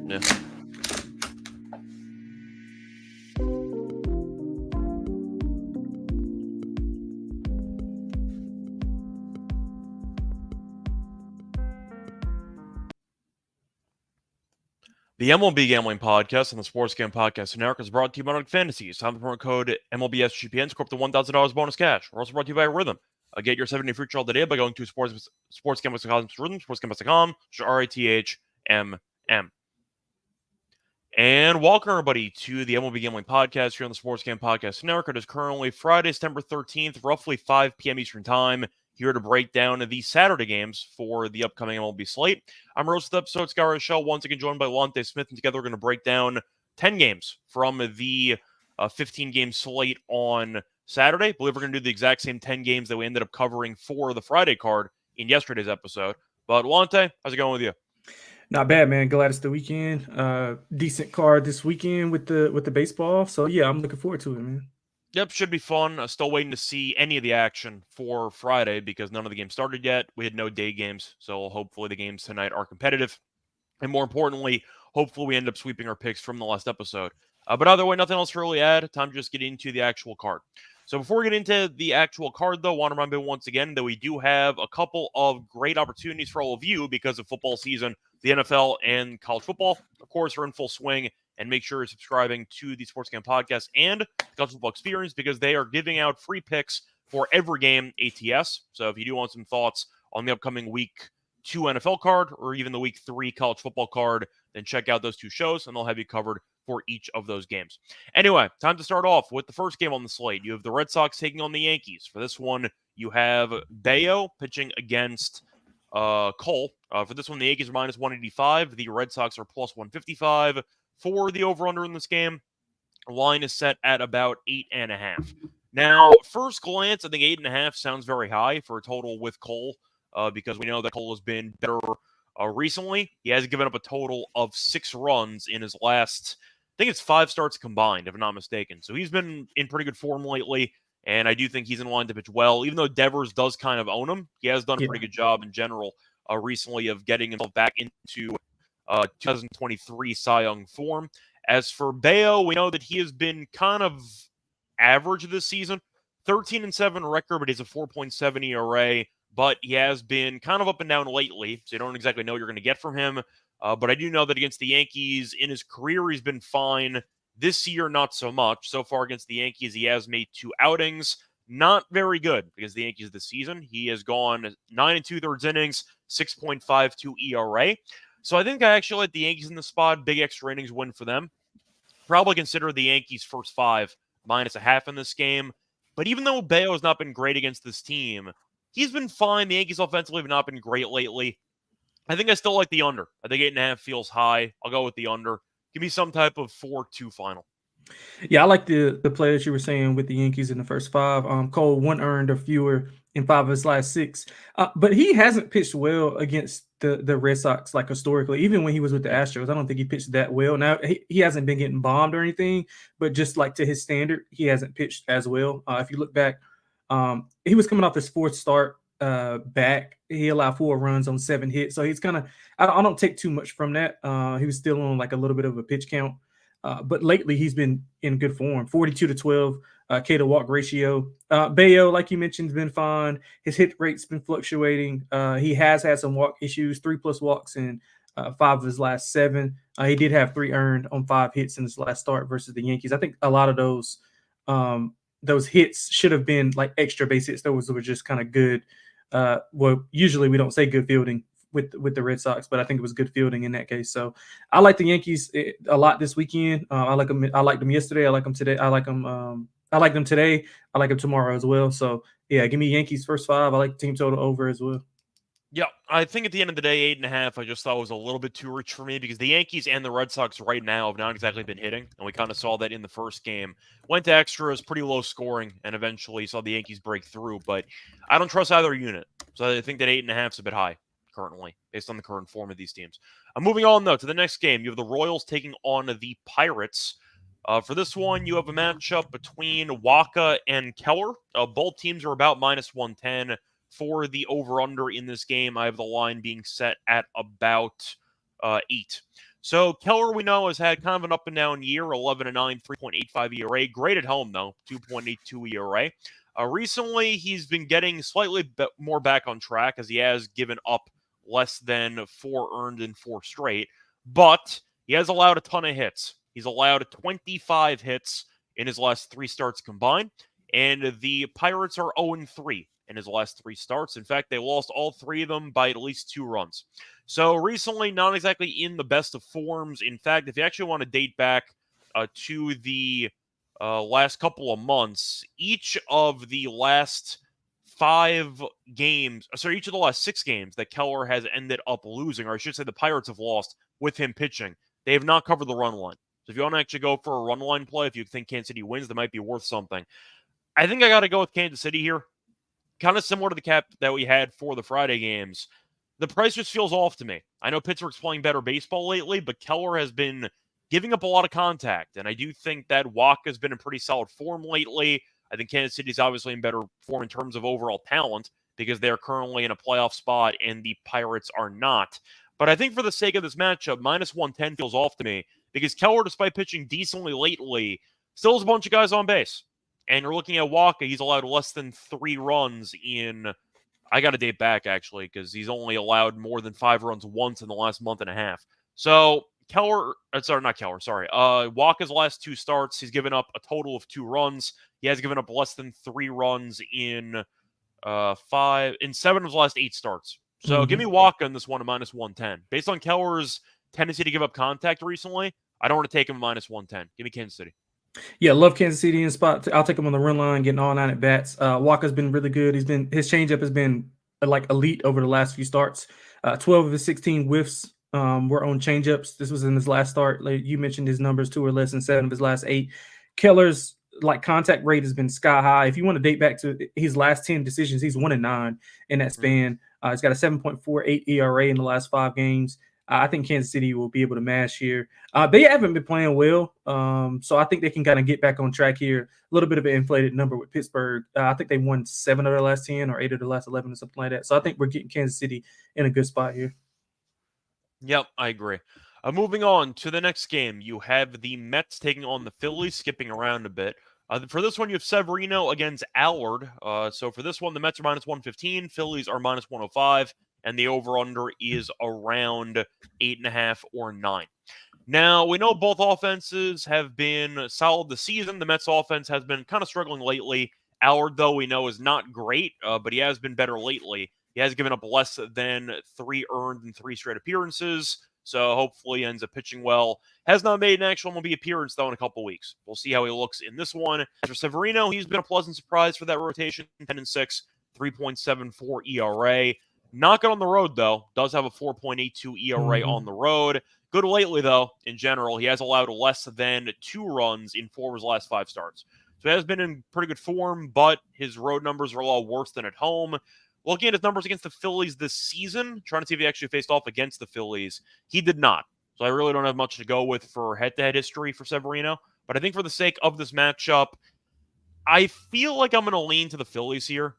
Yeah. The MLB Gambling Podcast and the Sports Gambling Podcast Network is brought to you by Monarch Fantasies. Time the promo code MLB SGPN, score up to $1,000 bonus cash. We're also brought to you by Rhythm. Get your 7-day free trial today by going to sportsgambling.com, sportsgambling.com, RATHMM. And welcome, everybody, to the MLB Gambling Podcast here on the Sports Gambling Podcast Network. It is currently Friday, September 13th, roughly 5 p.m. Eastern Time, here to break down the Saturday games for the upcoming MLB slate. I'm your host of the episode, Scott Reichel, once again joined by Lonte Smith, and together we're going to break down 10 games from the 15-game slate on Saturday. I believe we're going to do the exact same 10 games that we ended up covering for the Friday card in yesterday's episode. But Lonte, how's it going with you? Not bad, man. Glad it's the weekend. Decent card this weekend with the baseball. So yeah, I'm looking forward to it, man. Yep, should be fun. Still waiting to see any of the action for Friday because none of the games started yet. We had no day games, so hopefully the games tonight are competitive. And more importantly, hopefully we end up sweeping our picks from the last episode. But either way, nothing else to really add. Time to just get into the actual card. So before we get into the actual card, though, I want to remind everyone once again that we do have a couple of great opportunities for all of you because of football season. The NFL and college football, of course, are in full swing. And make sure you're subscribing to the Sports Game Podcast and the College Football Experience because they are giving out free picks for every game ATS. So if you do want some thoughts on the upcoming Week 2 NFL card or even the Week 3 college football card, then check out those two shows and they'll have you covered for each of those games. Anyway, time to start off with the first game on the slate. You have the Red Sox taking on the Yankees. For this one, you have Bayo pitching against Cole. For this one, the Yankees are minus 185. The Red Sox are plus 155. For the over-under in this game, the line is set at about 8.5. Now, first glance, I think 8.5 sounds very high for a total with Cole because we know that Cole has been better recently. He has given up a total of 6 runs in his last, I think it's 5 starts combined, if I'm not mistaken. So he's been in pretty good form lately, and I do think he's in line to pitch well. Even though Devers does kind of own him, he has done a pretty good job in general recently of getting himself back into 2023 Cy Young form. As for Bayo, we know that he has been kind of average this season. 13-7 record, but he's a 4.7 ERA. But he has been kind of up and down lately, so you don't exactly know what you're going to get from him. But I do know that against the Yankees, in his career, he's been fine. This year, not so much. So far against the Yankees, he has made 2 outings. Not very good against the Yankees this season. He has gone 9 2/3 innings, 6.52 ERA. So I think I actually like the Yankees in the spot. Big extra innings win for them. Probably consider the Yankees' first 5 minus a half in this game. But even though Bayo has not been great against this team, he's been fine. The Yankees offensively have not been great lately. I think I still like the under. I think 8.5 feels high. I'll go with the under. Give me some type of 4-2 final. Yeah, I like the play that you were saying with the Yankees in the first 5. Cole 1 earned or fewer in 5 of his last 6. But he hasn't pitched well against the Red Sox, like historically. Even when he was with the Astros, I don't think he pitched that well. Now, he hasn't been getting bombed or anything, but just like to his standard, he hasn't pitched as well. If you look back, he was coming off his 4th start back. He allowed 4 runs on 7 hits. So he's kind of, I don't take too much from that. He was still on like a little bit of a pitch count. But lately he's been in good form. 42-12 K to walk ratio. Bayo, like you mentioned, has been fine. His hit rate's been fluctuating. He has had some walk issues, 3+ walks in 5 of his last 7. He did have 3 earned on 5 hits in his last start versus the Yankees. I think a lot of those hits should have been like extra base hits. Those were just kind of good. Well, usually we don't say good fielding with the Red Sox, but I think it was good fielding in that case. So I like the Yankees a lot this weekend. I like them. I liked them yesterday. I like them today. I like them. I like them today. I like them tomorrow as well. So yeah, give me Yankees first 5. I like the team total over as well. Yeah, I think at the end of the day, 8.5, I just thought was a little bit too rich for me because the Yankees and the Red Sox right now have not exactly been hitting, and we kind of saw that in the first game. Went to extras, pretty low scoring, and eventually saw the Yankees break through, but I don't trust either unit, so I think that 8.5 is a bit high currently, based on the current form of these teams. Moving on, though, to the next game, you have the Royals taking on the Pirates. For this one, you have a matchup between Waka and Keller. Both teams are about minus 110. For the over-under in this game, I have the line being set at about 8. So Keller, we know, has had kind of an up and down year, 11-9, 3.85 ERA. Great at home, though, 2.82 ERA. Recently, he's been getting slightly more back on track as he has given up less than 4 earned in 4 straight, but he has allowed a ton of hits. He's allowed 25 hits in his last 3 starts combined, and the Pirates are 0-3 in his last 3 starts. In fact, they lost all 3 of them by at least 2 runs. So recently, not exactly in the best of forms. In fact, if you actually want to date back to the last couple of months, each of the last 5 games, sorry, each of the last 6 games that Keller has ended up losing, or I should say the Pirates have lost with him pitching, they have not covered the run line. So if you want to actually go for a run line play, if you think Kansas City wins, that might be worth something. I think I got to go with Kansas City here. Kind of similar to the cap that we had for the Friday games. The price just feels off to me. I know Pittsburgh's playing better baseball lately, but Keller has been giving up a lot of contact, and I do think that Wacha's been in pretty solid form lately. I think Kansas City's obviously in better form in terms of overall talent because they're currently in a playoff spot and the Pirates are not. But I think for the sake of this matchup, minus 110 feels off to me because Keller, despite pitching decently lately, still has a bunch of guys on base. And you're looking at Wacha, he's allowed less than 3 runs in, I got to date back, actually, because he's only allowed more than 5 runs once in the last month and a half. So, Wacha's last 2 starts, he's given up a total of 2 runs. He has given up less than 3 runs in 7 of his last 8 starts. So, give me Wacha in this one at minus 110. Based on Keller's tendency to give up contact recently, I don't want to take him at minus 110. Give me Kansas City. Yeah, love Kansas City in spot. I'll take him on the run line, getting all 9 at bats. Walker's been really good. His changeup has been like elite over the last few starts. 12 of his 16 whiffs were on changeups. This was in his last start. Like you mentioned, his numbers 2 or less in 7 of his last 8. Keller's contact rate has been sky high. If you want to date back to his last 10 decisions, he's 1-9 in that span. He's got a 7.48 ERA in the last 5 games. I think Kansas City will be able to mash here. They haven't been playing well, so I think they can kind of get back on track here. A little bit of an inflated number with Pittsburgh. I think they won 7 of their last 10 or 8 of the last 11 or something like that. So I think we're getting Kansas City in a good spot here. Yep, I agree. Moving on to the next game, you have the Mets taking on the Phillies, skipping around a bit. For this one, you have Severino against Allard. So for this one, the Mets are minus 115, Phillies are minus 105, and the over-under is around 8.5 or 9. Now, we know both offenses have been solid this season. The Mets offense has been kind of struggling lately. Allard, though, we know is not great, but he has been better lately. He has given up less than 3 earned in 3 straight appearances, so hopefully ends up pitching well. Has not made an actual MLB appearance, though, in a couple weeks. We'll see how he looks in this one. As for Severino, he's been a pleasant surprise for that rotation, 10-6, 3.74 ERA. Not good on the road, though. Does have a 4.82 ERA on the road. Good lately, though, in general. He has allowed less than 2 runs in 4 of his last 5 starts. So he has been in pretty good form, but his road numbers are a lot worse than at home. Looking at his numbers against the Phillies this season, trying to see if he actually faced off against the Phillies, he did not. So I really don't have much to go with for head-to-head history for Severino. But I think for the sake of this matchup, I feel like I'm going to lean to the Phillies here.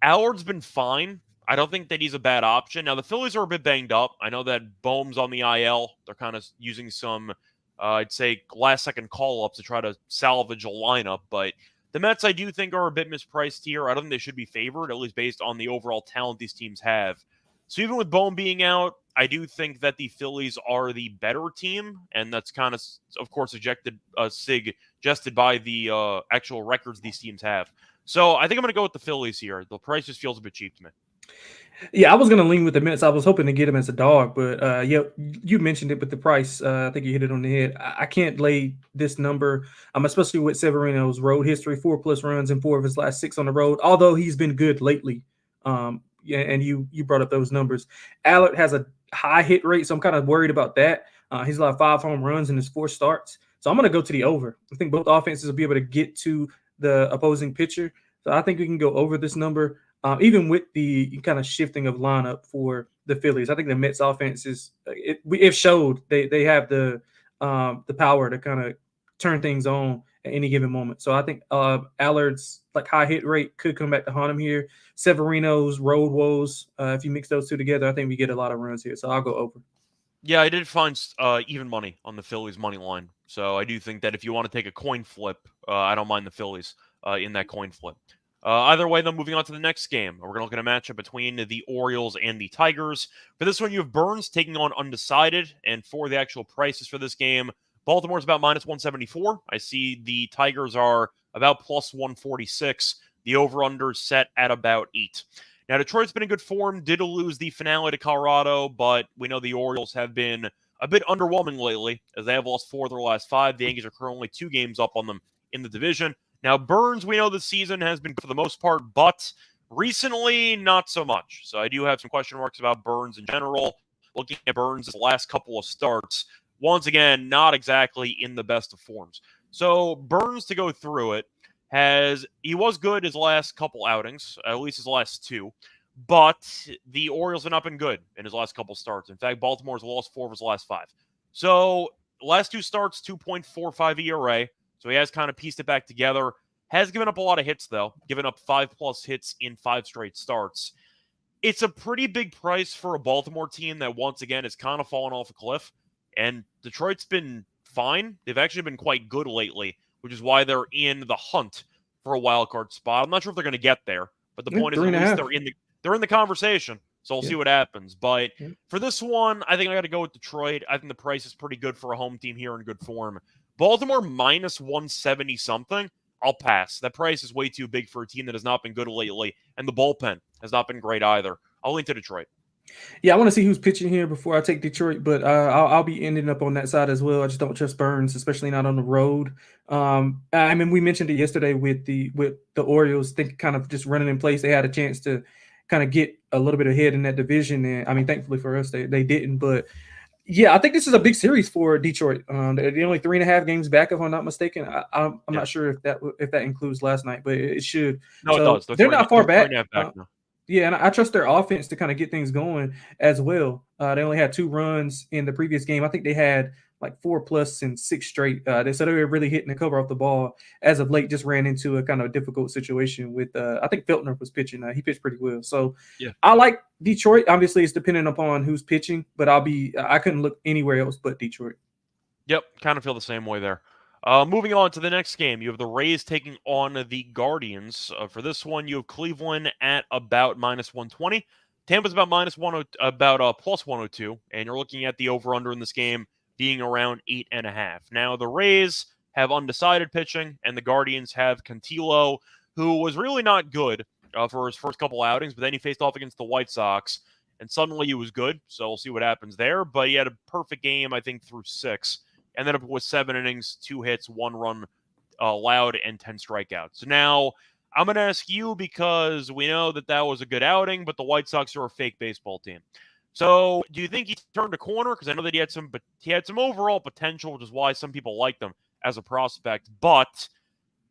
Allard's been fine. I don't think that he's a bad option. Now, the Phillies are a bit banged up. I know that Bohm's on the IL. They're kind of using some, I'd say, last-second call-ups to try to salvage a lineup. But the Mets, I do think, are a bit mispriced here. I don't think they should be favored, at least based on the overall talent these teams have. So even with Bohm being out, I do think that the Phillies are the better team, and that's kind of course, suggested by the actual records these teams have. So I think I'm going to go with the Phillies here. The price just feels a bit cheap to me. Yeah, I was going to lean with the Mets. I was hoping to get him as a dog, but you mentioned it with the price. I think you hit it on the head. I can't lay this number, especially with Severino's road history, 4+ runs in 4 of his last 6 on the road, although he's been good lately. Yeah, and you brought up those numbers. Allard has a high hit rate, so I'm kind of worried about that. He's allowed 5 home runs in his 4 starts. So I'm going to go to the over. I think both offenses will be able to get to the opposing pitcher. So I think we can go over this number. Even with the kind of shifting of lineup for the Phillies, I think the Mets offense is it showed they have the power to kind of turn things on at any given moment. So I think Allard's high hit rate could come back to haunt him here. Severino's road woes, if you mix those two together, I think we get a lot of runs here. So I'll go over. Yeah, I did find even money on the Phillies money line. So I do think that if you want to take a coin flip, I don't mind the Phillies in that coin flip. Either way, though, moving on to the next game, we're going to look at a matchup between the Orioles and the Tigers. For this one, you have Burns taking on Undecided, and for the actual prices for this game, Baltimore's about minus 174. I see the Tigers are about plus 146. The over/under set at about 8. Now, Detroit's been in good form, did lose the finale to Colorado, but we know the Orioles have been a bit underwhelming lately, as they have lost 4 of their last 5. The Yankees are currently 2 games up on them in the division. Now, Burns, we know this season has been good for the most part, but recently, not so much. So I do have some question marks about Burns in general. Looking at Burns' last couple of starts, once again, not exactly in the best of forms. So Burns, to go through it, he was good his last couple outings, at least his last 2, but the Orioles have not been good in his last couple starts. In fact, Baltimore's lost 4 of his last 5. So last 2 starts, 2.45 ERA. So he has kind of pieced it back together. Has given up a lot of hits, though, given up 5+ hits in 5 straight starts. It's a pretty big price for a Baltimore team that, once again, has kind of fallen off a cliff. And Detroit's been fine. They've actually been quite good lately, which is why they're in the hunt for a wild card spot. I'm not sure if they're going to get there, but the Yeah, point is three at and a least half. they're in the conversation. So we'll Yeah. see what happens. But Yeah. for this one, I think I got to go with Detroit. I think the price is pretty good for a home team here in good form. Baltimore minus 170 something. I'll pass. That price is way too big for a team that has not been good lately, and the bullpen has not been great either. I'll lean to Detroit. Yeah, I want to see who's pitching here before I take Detroit, but I'll be ending up on that side as well. I just don't trust Burns, especially not on the road. I mean, we mentioned it yesterday with the Orioles. Think kind of just running in place. They had a chance to kind of get a little bit ahead in that division, and I mean, thankfully for us, they didn't. But yeah, I think this is a big series for Detroit. They're only 3.5 games back, if I'm not mistaken. I'm Yeah. not sure if that includes last night, but it should. No, it So does. They're they're not far they're three back. and a half back now. Yeah, and I trust their offense to kind of get things going as well. They only had 2 runs in the previous game. I think they had like 4+ in 6 straight. So they were really hitting the cover off the ball. As of late, just ran into a kind of difficult situation with. I think Feltner was pitching. He pitched pretty well. So Yeah. I like Detroit. Obviously, it's dependent upon who's pitching, but I couldn't look anywhere else but Detroit. Yep, kind of feel the same way there. Moving on to the next game, you have the Rays taking on the Guardians. For this one, you have Cleveland at about minus 120. Tampa's about plus 102, and you're looking at the over/under in this game being around 8.5. Now the Rays have undecided pitching, and the Guardians have Cantillo, who was really not good for his first couple outings, but then he faced off against the White Sox, and suddenly he was good. So we'll see what happens there. But he had a perfect game, I think, through 6. Ended up with 7 innings, 2 hits, 1 run allowed, and 10 strikeouts. So now I'm going to ask you, because we know that was a good outing, but the White Sox are a fake baseball team. So do you think he turned a corner? Because I know that he had some overall potential, which is why some people liked him as a prospect. But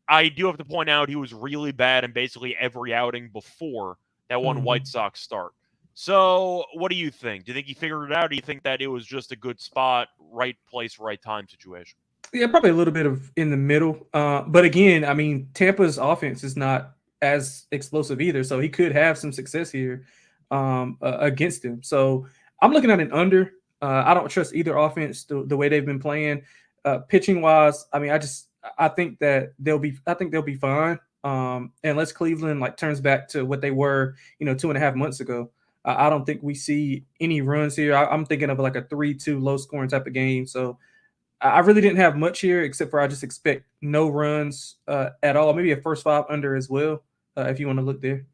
I do have to point out he was really bad in basically every outing before that one White Sox start. So, what do you think? Do you think he figured it out? Or do you think that it was just a good spot, right place, right time situation? Yeah, probably a little bit of in the middle. But again, I mean, Tampa's offense is not as explosive either, so he could have some success here against him. So I'm looking at an under. I don't trust either offense the way they've been playing. Pitching wise, I mean, I think they'll be fine. Unless Cleveland like turns back to what they were, 2.5 months ago. I don't think we see any runs here. I'm thinking of like a 3-2 low scoring type of game. So I really didn't have much here, except for I just expect no runs at all. Maybe a first 5 under as well, if you want to look there.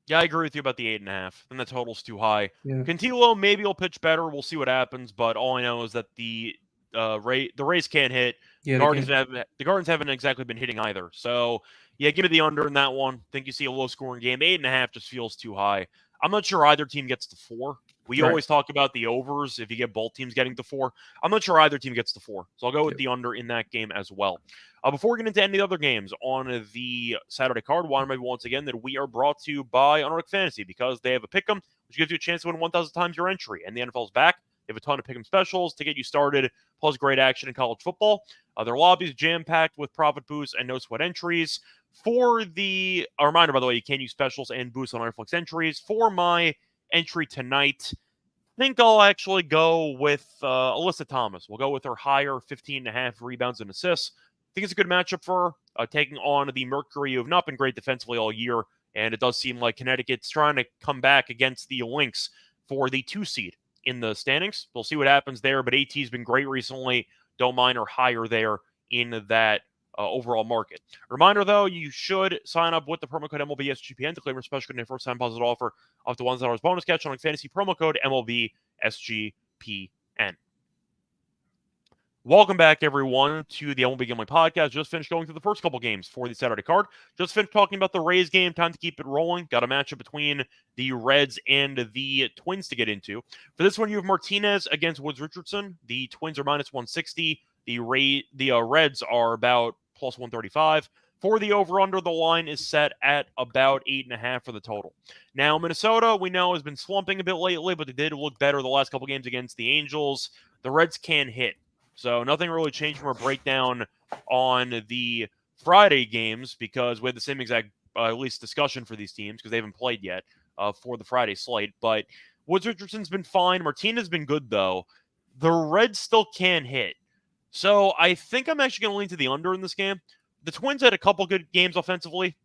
Yeah, I agree with you about the 8.5. And the total's too high. Yeah. Cantillo, maybe he'll pitch better. We'll see what happens. But all I know is that the Rays can't hit. Yeah, they can. The Guardians haven't exactly been hitting either. So yeah, give me the under in that one. Think you see a low scoring game. 8.5 just feels too high. I'm not sure either team gets to 4. We Right. always talk about the overs if you get both teams getting to 4. I'm not sure either team gets to 4. So I'll go with the under in that game as well. Before we get into any other games on the Saturday card, want to maybe once again that we are brought to you by Untitled Fantasy, because they have a pick'em, which gives you a chance to win 1,000 times your entry. And the NFL's back. They have a ton of pick'em specials to get you started, plus great action in college football. Their lobby is jam-packed with profit boosts and no sweat entries. A reminder, by the way, you can use specials and boosts on Airflex entries. For my entry tonight, think I'll actually go with Alyssa Thomas. We'll go with her higher 15.5 rebounds and assists. I think it's a good matchup for her, taking on the Mercury, who have not been great defensively all year, and it does seem like Connecticut's trying to come back against the Lynx for the 2 seed in the standings. We'll see what happens there, but AT's been great recently. Don't mind her higher there in that overall market. Reminder, though, you should sign up with the promo code MLB SGPN to claim your special code and first time deposit offer up to $1 bonus catch on fantasy promo code MLB SGPN. Welcome back, everyone, to the MLB Gambling Podcast. Just finished going through the first couple games for the Saturday card. Just finished talking about the Rays game. Time to keep it rolling. Got a matchup between the Reds and the Twins to get into. For this one, you have Martinez against Woods Richardson. The Twins are minus 160. The Reds are about plus 135. For the over-under, the line is set at about 8.5 for the total. Now, Minnesota, we know, has been slumping a bit lately, but they did look better the last couple games against the Angels. The Reds can hit. So nothing really changed from our breakdown on the Friday games because we had the same exact, at least discussion for these teams because they haven't played yet for the Friday slate. But Woods Richardson's been fine. Martinez's been good, though. The Reds still can hit. So I think I'm actually going to lean to the under in this game. The Twins had a couple good games offensively,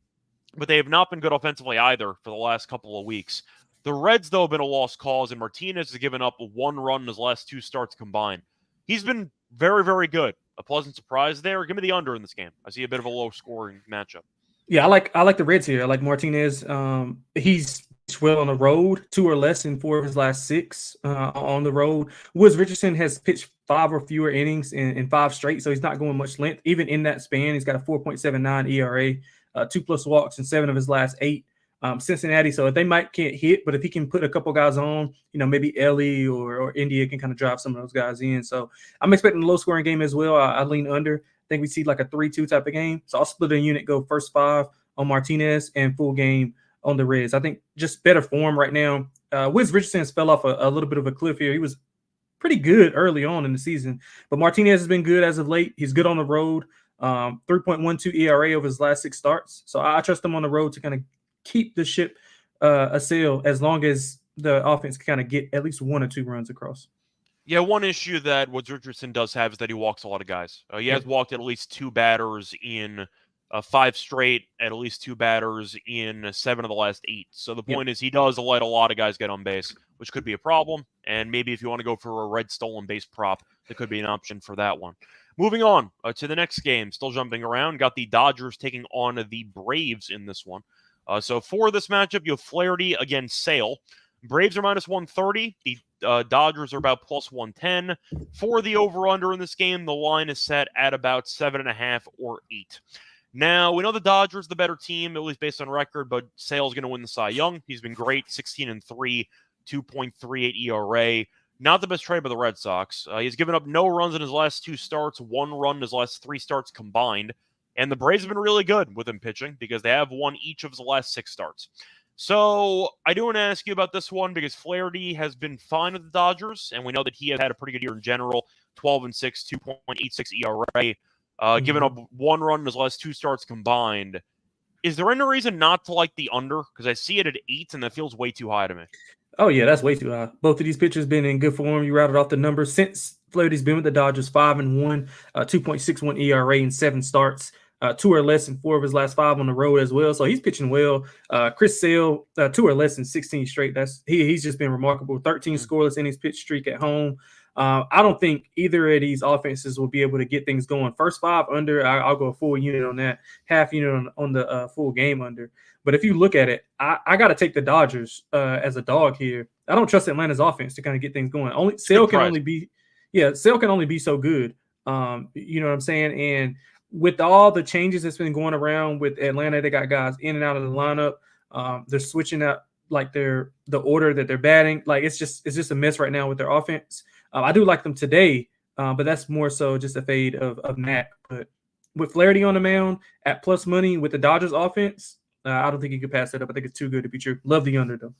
but they have not been good offensively either for the last couple of weeks. The Reds, though, have been a lost cause, and Martinez has given up 1 run in his last 2 starts combined. He's been very, very good. A pleasant surprise there. Give me the under in this game. I see a bit of a low-scoring matchup. Yeah, I like the Reds here. I like Martinez. He's well on the road, 2 or less in 4 of his last 6 on the road. Woods Richardson has pitched 5 or fewer innings in 5 straight, so he's not going much length. Even in that span, he's got a 4.79 ERA, 2+ walks in 7 of his last 8. Cincinnati, so they can't hit, but if he can put a couple guys on, maybe Ellie or India can kind of drive some of those guys in. So I'm expecting a low-scoring game as well. I lean under. I think we see like a 3-2 type of game. So I'll split a unit, go first 5 on Martinez and full game on the Reds. I think just better form right now. Woods Richardson fell off a little bit of a cliff here. He was pretty good early on in the season, but Martinez has been good as of late. He's good on the road. 3.12 ERA over his last 6 starts. So I trust him on the road to kind of keep the ship a sail as long as the offense can kind of get at least 1 or 2 runs across. Yeah, one issue that Woods Richardson does have is that he walks a lot of guys. He has walked at least 2 batters in 5 straight, at least 2 batters in 7 of the last 8. So the point is he does let a lot of guys get on base, which could be a problem. And maybe if you want to go for a red stolen base prop, that could be an option for that one. Moving on to the next game, still jumping around, got the Dodgers taking on the Braves in this one. So for this matchup, you have Flaherty against Sale. Braves are minus 130. The Dodgers are about plus 110. For the over-under in this game, the line is set at about 7.5 or 8. Now, we know the Dodgers the better team, at least based on record, but Sale's going to win the Cy Young. He's been great, 16-3, 2.38 ERA. Not the best trade by the Red Sox. He's given up no runs in his last 2 starts, 1 run in his last 3 starts combined. And the Braves have been really good with him pitching because they have won each of his last 6 starts. So I do want to ask you about this one because Flaherty has been fine with the Dodgers, and we know that he has had a pretty good year in general, 12-6, 2.86 ERA, given up 1 run in his last 2 starts combined. Is there any reason not to like the under? Because I see it at 8, and that feels way too high to me. Oh, yeah, that's way too high. Both of these pitchers been in good form. You routed off the numbers. Since Flaherty's been with the Dodgers, 5-1, 2.61 ERA in 7 starts. 2 or less in 4 of his last 5 on the road as well. So he's pitching well. Chris Sale, 2 or less in 16 straight. He's just been remarkable. 13 scoreless innings pitch streak at home. I don't think either of these offenses will be able to get things going. First 5 under, I'll go a full unit on that. Half unit on the full game under. But if you look at it, I got to take the Dodgers as a dog here. I don't trust Atlanta's offense to kind of get things going. Sale can only be so good. You know what I'm saying? And with all the changes that's been going around with Atlanta, they got guys in and out of the lineup. They're switching up like the order that they're batting. Like it's just a mess right now with their offense. I do like them today, but that's more so just a fade of Mac. But with Flaherty on the mound at plus money with the Dodgers offense, I don't think you could pass that up. I think it's too good to be true. Love the under though.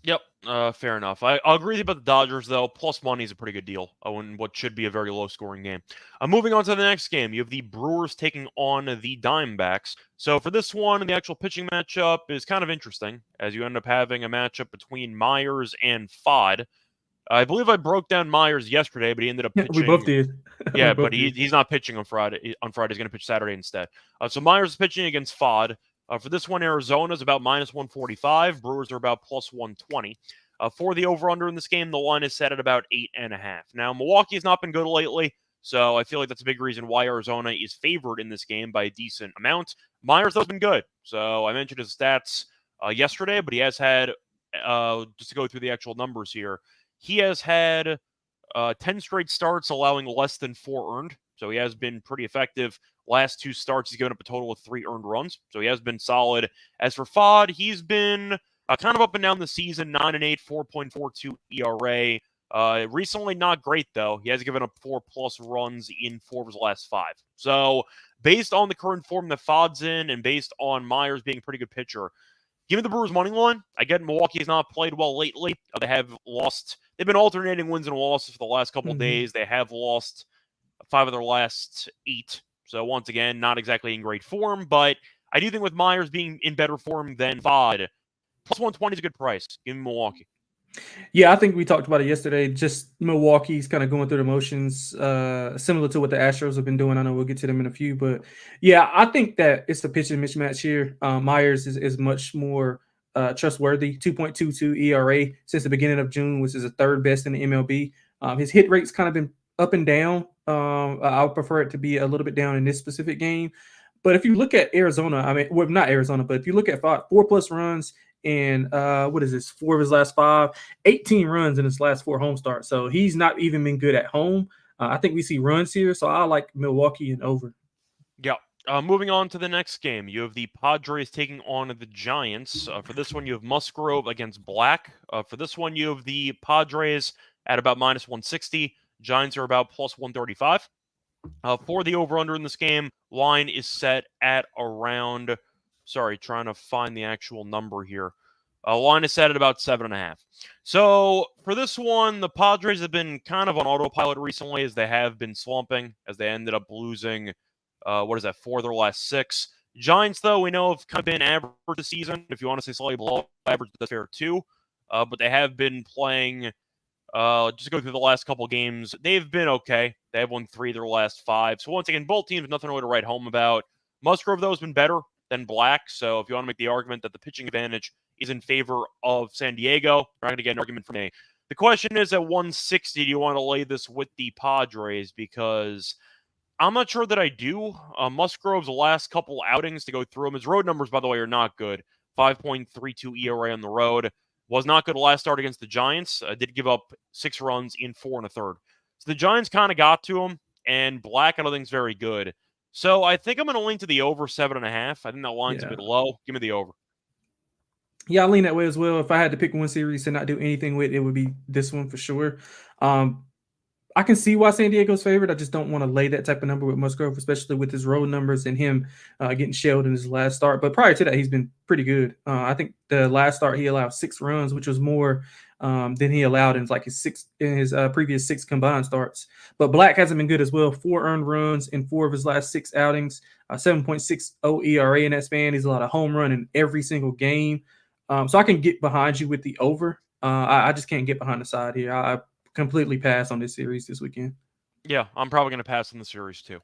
Yep, fair enough. I'll agree with you about the Dodgers, though. Plus money is a pretty good deal in what should be a very low-scoring game. Moving on to the next game, you have the Brewers taking on the Diamondbacks. So for this one, the actual pitching matchup is kind of interesting, as you end up having a matchup between Myers and Fod. I believe I broke down Myers yesterday, but he ended up Yeah, we both pitching. did. Yeah, but he's not pitching on Friday. On Friday, he's going to pitch Saturday instead. So Myers is pitching against Fod. For this one, Arizona is about minus 145. Brewers are about plus 120. For the over-under in this game, the line is set at about 8.5. Now, Milwaukee has not been good lately, so I feel like that's a big reason why Arizona is favored in this game by a decent amount. Myers has been good. So I mentioned his stats yesterday, but he has had, just to go through the actual numbers here, he has had 10 straight starts allowing less than 4 earned. So he has been pretty effective. Last 2 starts, he's given up a total of 3 earned runs. So he has been solid. As for Fod, he's been kind of up and down the season, 9-8, 4.42 ERA. Recently, not great, though. He has given up 4+ runs in 4 of his last 5. So based on the current form that Fod's in and based on Myers being a pretty good pitcher, give me the Brewers money line. I get Milwaukee has not played well lately. They have lost. They've been alternating wins and losses for the last couple of days. They have lost 5 of their last 8. So once again, not exactly in great form. But I do think with Myers being in better form than Vod, plus 120 is a good price. Give me Milwaukee. Yeah, I think we talked about it yesterday. Just Milwaukee's kind of going through the motions, similar to what the Astros have been doing. I know we'll get to them in a few, but yeah, I think that it's a pitching mismatch here. Myers is much more trustworthy. 2.22 ERA since the beginning of June, which is the 3rd best in the MLB. His hit rate's kind of been up and down. I would prefer it to be a little bit down in this specific game. But if you look at Arizona, I mean, well, not Arizona, but if you look at 4+ runs in what is this, 4 of his last 5, 18 runs in his last 4 home starts. So he's not even been good at home. I think we see runs here, so I like Milwaukee and over. Yeah. Moving on to the next game, you have the Padres taking on the Giants. For this one, you have Musgrove against Black. For this one, you have the Padres at about minus 160. Giants are about plus 135. For the over-under in this game, line is set at around, trying to find the actual number here. Line is set at about 7.5. So for this one, the Padres have been kind of on autopilot recently as they have been slumping, as they ended up losing, 4 of their last 6. Giants, though, we know have kind of been average this season. If you want to say slightly below average, that's fair too. But they have been playing. Just go through the last couple games. They've been okay. They have won 3 of their last 5. So once again, both teams, nothing really to write home about. Musgrove, though, has been better than Black. So if you want to make the argument that the pitching advantage is in favor of San Diego, we're not going to get an argument from me. The question is, at 160, do you want to lay this with the Padres? Because I'm not sure that I do. Musgrove's last couple outings, to go through them, his road numbers, by the way, are not good. 5.32 ERA on the road. Was not good last start against the Giants. Did give up 6 runs in 4 1/3. So the Giants kind of got to him, and Black, I don't think is very good. So I think I'm going to lean to the over 7.5. I think that line's a bit low. Give me the over. Yeah, I lean that way as well. If I had to pick one series and not do anything with it, would be this one for sure. I can see why San Diego's favored. I just don't want to lay that type of number with Musgrove, especially with his road numbers and him getting shelled in his last start. But prior to that, he's been pretty good. I think the last start he allowed 6 runs, which was more than he allowed in his previous 6 combined starts. But Black hasn't been good as well. 4 earned runs in 4 of his last 6 outings. 7.60 ERA in that span. He's allowed a home run in every single game. So I can get behind you with the over. I just can't get behind the side here. I completely pass on this series this weekend. Yeah, I'm probably going to pass on the series too.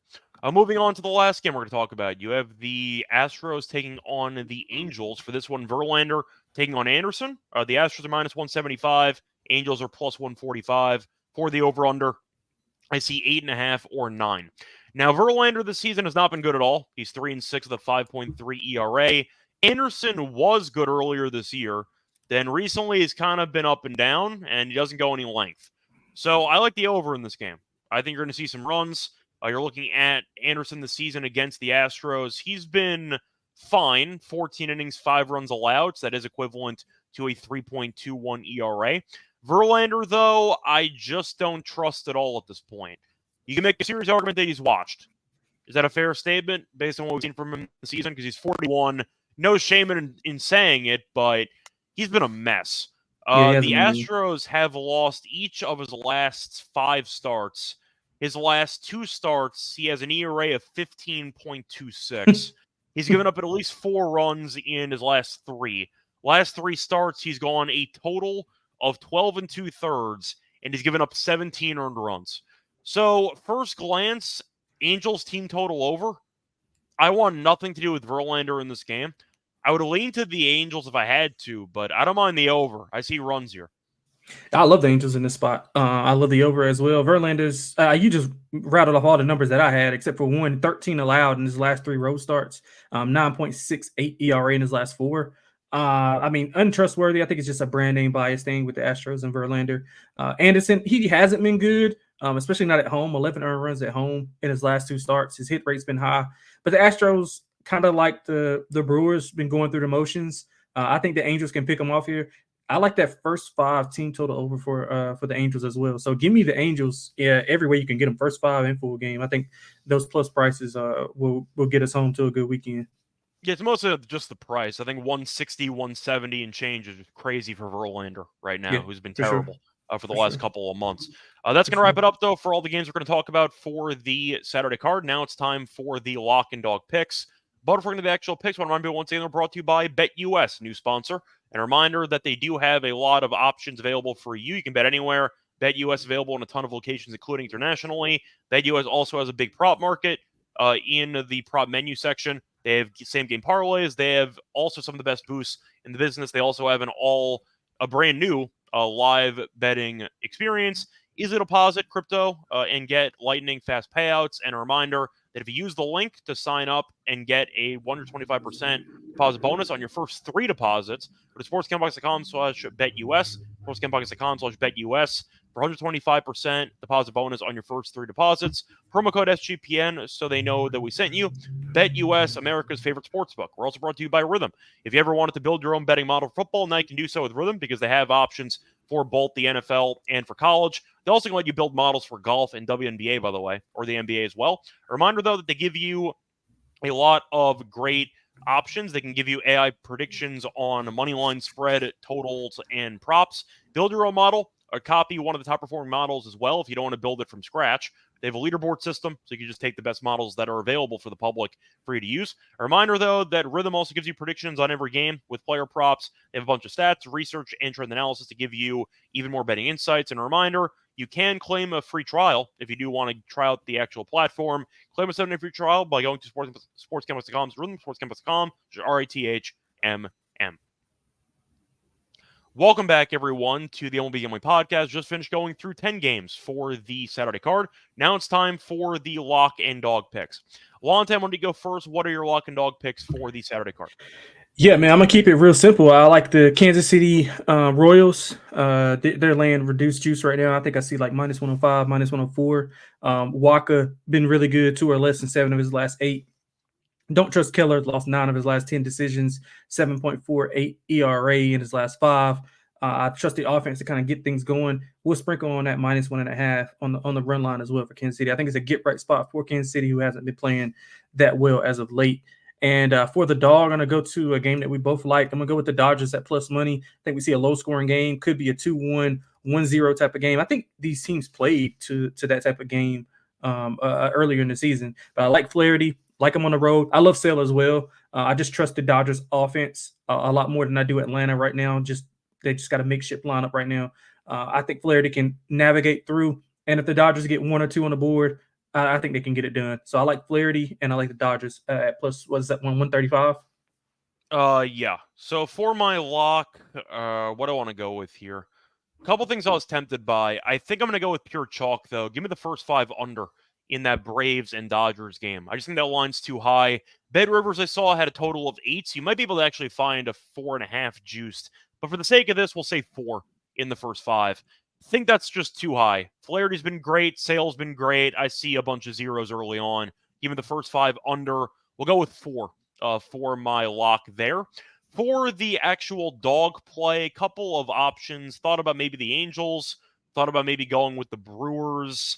Moving on to the last game we're going to talk about. You have the Astros taking on the Angels. For this one, Verlander taking on Anderson. The Astros are minus 175. Angels are plus 145. For the over-under, I see 8.5 or 9. Now, Verlander this season has not been good at all. He's 3-6 with a 5.3 ERA. Anderson was good earlier this year. Then recently he's kind of been up and down, and he doesn't go any length. So I like the over in this game. I think you're going to see some runs. You're looking at Anderson this season against the Astros. He's been fine. 14 innings, 5 runs allowed. So that is equivalent to a 3.21 ERA. Verlander, though, I just don't trust at all at this point. You can make a serious argument that he's washed. Is that a fair statement based on what we've seen from him this season? Because he's 41. No shame in saying it, but he's been a mess. The Astros have lost each of his last 5 starts. His last 2 starts, he has an ERA of 15.26. He's given up at least 4 runs in his last 3. Last 3 starts, he's gone a total of 12 2/3 and he's given up 17 earned runs. So, first glance, Angels team total over. I want nothing to do with Verlander in this game. I would lean to the Angels if I had to, but I don't mind the over. I see runs here. I love the Angels in this spot. I love the over as well. Verlander's, you just rattled off all the numbers that I had, except for 13 allowed in his last 3 road starts, 9.68 ERA in his last 4. I mean, untrustworthy. I think it's just a brand name bias thing with the Astros and Verlander. Anderson, he hasn't been good, especially not at home. 11 earned runs at home in his last 2 starts. His hit rate's been high. But the Astros, kind of like the Brewers, been going through the motions. I think the Angels can pick them off here. I like that first 5 team total over for the Angels as well. So give me the Angels, every way you can get them, first 5 and full game. I think those plus prices will get us home to a good weekend. Yeah, it's mostly just the price. I think 160, 170 and change is crazy for Verlander right now, who's been terrible for the last couple of months. That's going to wrap it up, though, for all the games we're going to talk about for the Saturday card. Now it's time for the lock and dog picks. But before we get to the actual picks, I want to remind you once again, they're brought to you by BetUS, new sponsor. And a reminder that they do have a lot of options available for you. You can bet anywhere. BetUS available in a ton of locations, including internationally. BetUS also has a big prop market in the prop menu section. They have same game parlays. They have also some of the best boosts in the business. They also have a brand new live betting experience. Easy to deposit crypto and get lightning fast payouts. And a reminder that if you use the link to sign up and get a 125% deposit bonus on your first 3 deposits, go to sportsgamblebox.com/betus, sportsgamblebox.com/betus for 125% deposit bonus on your first 3 deposits. Promo code SGPN so they know that we sent you. BetUS, America's favorite sportsbook. We're also brought to you by Rhythm. If you ever wanted to build your own betting model for football, now you can do so with Rhythm because they have options for both the NFL and for college. They also can let you build models for golf and WNBA, by the way, or the NBA as well. A reminder, though, that they give you a lot of great options. They can give you AI predictions on money line spread, totals, and props. Build your own model or copy one of the top performing models as well if you don't want to build it from scratch. They have a leaderboard system, so you can just take the best models that are available for the public for you to use. A reminder, though, that Rhythm also gives you predictions on every game with player props. They have a bunch of stats, research, and trend analysis to give you even more betting insights. And a reminder, you can claim a free trial if you do want to try out the actual platform. Claim a 7-day free trial by going to sportsgamblers.com's Rhythm, sportsgamblers.com, RATHMM. Welcome back, everyone, to the MLB Gambling Podcast. Just finished going through 10 games for the Saturday card. Now it's time for the lock and dog picks. Lonte, I'm going to go first. What are your lock and dog picks for the Saturday card? Yeah, man, I'm going to keep it real simple. I like the Kansas City Royals. They're laying reduced juice right now. I think I see like minus 105, minus 104. Waka been really good, 2 or less than 7 of his last 8. Don't trust Keller, lost 9 of his last 10 decisions, 7.48 ERA in his last 5. I trust the offense to kind of get things going. We'll sprinkle on that minus 1.5 on the run line as well for Kansas City. I think it's a get right spot for Kansas City, who hasn't been playing that well as of late. And for the dog, I'm going to go to a game that we both like. I'm going to go with the Dodgers at plus money. I think we see a low-scoring game. Could be a 2-1, 1-0 type of game. I think these teams played to that type of game earlier in the season. But I like Flaherty. Like him on the road. I love Sale as well. I just trust the Dodgers offense a lot more than I do Atlanta right now. They just got a makeshift lineup right now. I think Flaherty can navigate through. And if the Dodgers get 1 or 2 on the board, I think they can get it done. So I like Flaherty and I like the Dodgers at plus, what is that, 135? Yeah. So for my lock, what do I want to go with here? A couple things I was tempted by. I think I'm going to go with pure chalk, though. Give me the first 5 under in that Braves and Dodgers game. I just think that line's too high. Bet Rivers, I saw, had a total of 8, so you might be able to actually find a 4.5 juiced. But for the sake of this, we'll say 4 in the first 5. I think that's just too high. Flaherty's been great. Sale's been great. I see a bunch of zeros early on. Give me the first 5 under. We'll go with 4 for my lock there. For the actual dog play, a couple of options. Thought about maybe the Angels. Thought about maybe going with the Brewers.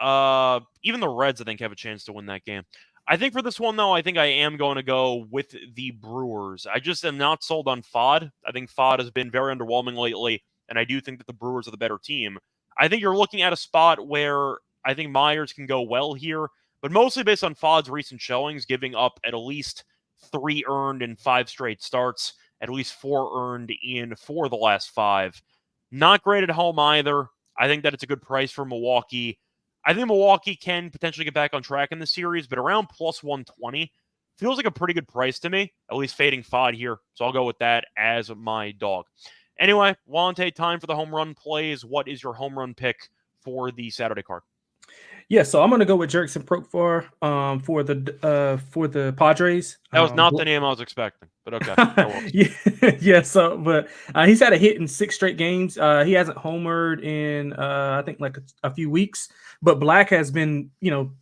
Even the Reds, I think, have a chance to win that game. I think for this one, though, I think I am going to go with the Brewers. I just am not sold on Fod. I think Fod has been very underwhelming lately, and I do think that the Brewers are the better team. I think you're looking at a spot where I think Myers can go well here, but mostly based on Fod's recent showings, giving up at least 3 earned in 5 straight starts, at least 4 earned in 4 of the last 5. Not great at home either. I think that it's a good price for Milwaukee. I think Milwaukee can potentially get back on track in the series, but around plus 120 feels like a pretty good price to me, at least fading Fod here. So I'll go with that as my dog. Anyway, Lonte, time for the home run plays. What is your home run pick for the Saturday card? Yeah, so I'm gonna go with Jurickson Profar for the Padres. That was not the name I was expecting, but okay. Yeah. So, but he's had a hit in 6 straight games. He hasn't homered in I think like a few weeks. But Black has been,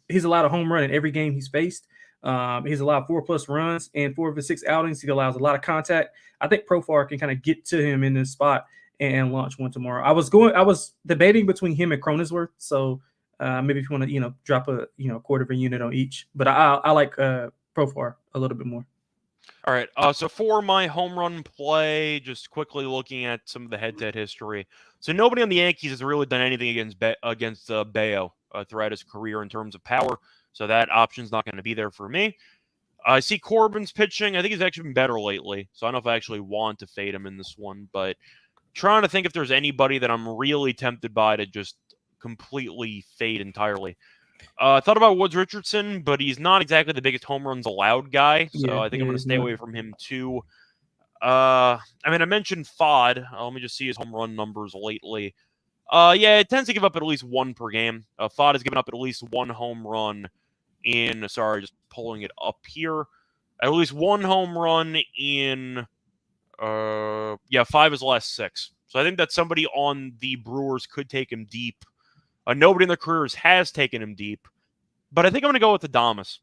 he's allowed a home run in every game he's faced. He's allowed 4+ runs, and 4 of his 6 outings he allows a lot of contact. I think Profar can kind of get to him in this spot and launch one tomorrow. I was debating between him and Cronenworth, so. Maybe if you want to, drop a quarter of a unit on each, but I like Profar a little bit more. All right. So for my home run play, just quickly looking at some of the head-to-head history. So nobody on the Yankees has really done anything against Bayo throughout his career in terms of power. So that option's not going to be there for me. I see Corbin's pitching. I think he's actually been better lately. So I don't know if I actually want to fade him in this one, but trying to think if there's anybody that I'm really tempted by to just completely fade entirely. I thought about Woods Richardson, but he's not exactly the biggest home runs allowed guy, so I think I'm going to stay away from him too. I mentioned Fod. Let me just see his home run numbers lately. It tends to give up at least 1 per game. Fod has given up at least 1 home run in, just pulling it up here. At least 1 home run in, 5 of his last 6. So I think that somebody on the Brewers could take him deep. Nobody in their careers has taken him deep, but I think I'm going to go with Adames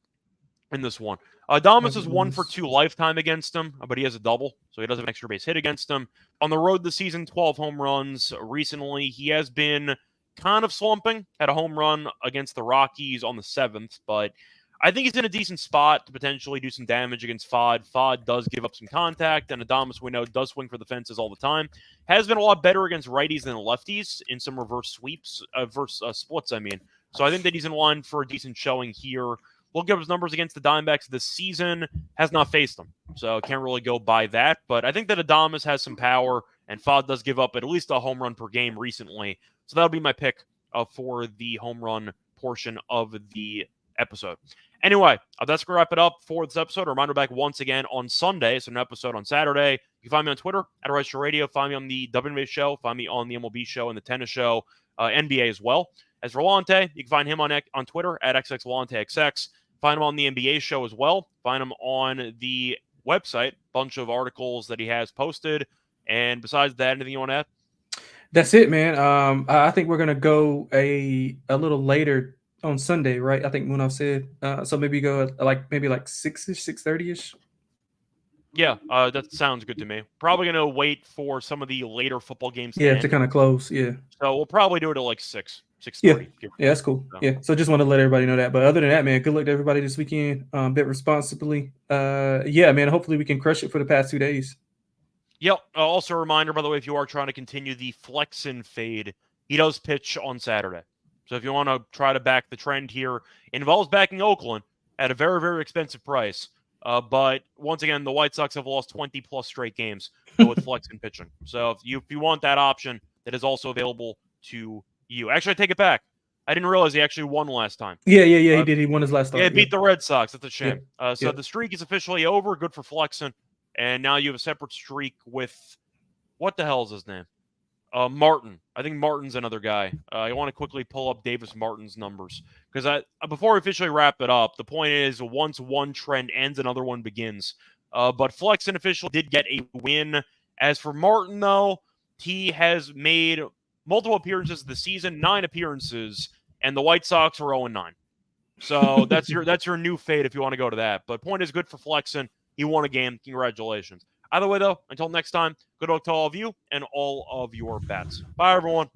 in this one. Adames is 1 for 2 lifetime against him, but he has a double, so he does have an extra base hit against him. On the road this season, 12 home runs. Recently, he has been kind of slumping. Had a home run against the Rockies on the 7th, but I think he's in a decent spot to potentially do some damage against Fod. Fod does give up some contact, and Adames, we know, does swing for the fences all the time. Has been a lot better against righties than lefties in some reverse splits, So I think that he's in line for a decent showing here. Look at his numbers against the Diamondbacks this season. Has not faced them, so can't really go by that. But I think that Adames has some power, and Fod does give up at least a home run per game recently. So that'll be my pick for the home run portion of the episode. Anyway, that's going to wrap it up for this episode. A reminder, back once again on Sunday, so an episode on Saturday. You can find me on Twitter, at Reichel Radio. Find me on the WNBA show. Find me on the MLB show and the tennis show, NBA as well. As for Lonte, you can find him on Twitter, at XXLonteXX. Find him on the NBA show as well. Find him on the website. Bunch of articles that he has posted. And besides that, anything you want to add? That's it, man. I think we're going to go a little later on Sunday, right? I think Munaf said. So maybe go like 6-ish, 6:30-ish. Yeah, that sounds good to me. Probably going to wait for some of the later football games to kind of close, yeah. So we'll probably do it at like 6:30. Yeah, that's cool. So. Yeah, so just want to let everybody know that. But other than that, man, good luck to everybody this weekend. Bet responsibly. Man, hopefully we can crush it for the past 2 days. Yep. Also a reminder, by the way, if you are trying to continue the flex and fade, he does pitch on Saturday. So if you want to try to back the trend here, involves backing Oakland at a very, very expensive price. But once again, the White Sox have lost 20+ straight games with flex and pitching. So if you want that option, that is also available to you. Actually, I take it back. I didn't realize he actually won last time. Yeah, he did. He won his last time. Yeah, beat the Red Sox. That's a shame. So the streak is officially over. Good for flexing. And now you have a separate streak with, what the hell is his name? Martin. I think Martin's another guy. I want to quickly pull up Davis Martin's numbers. Because before we officially wrap it up, the point is once one trend ends, another one begins. But Flex and Official did get a win. As for Martin, though, he has made multiple appearances this season, 9 appearances, and the White Sox are 0-9. So that's your new fate if you want to go to that. But point is good for Flexen. He won a game. Congratulations. Either way, though, until next time, good luck to all of you and all of your bets. Bye, everyone.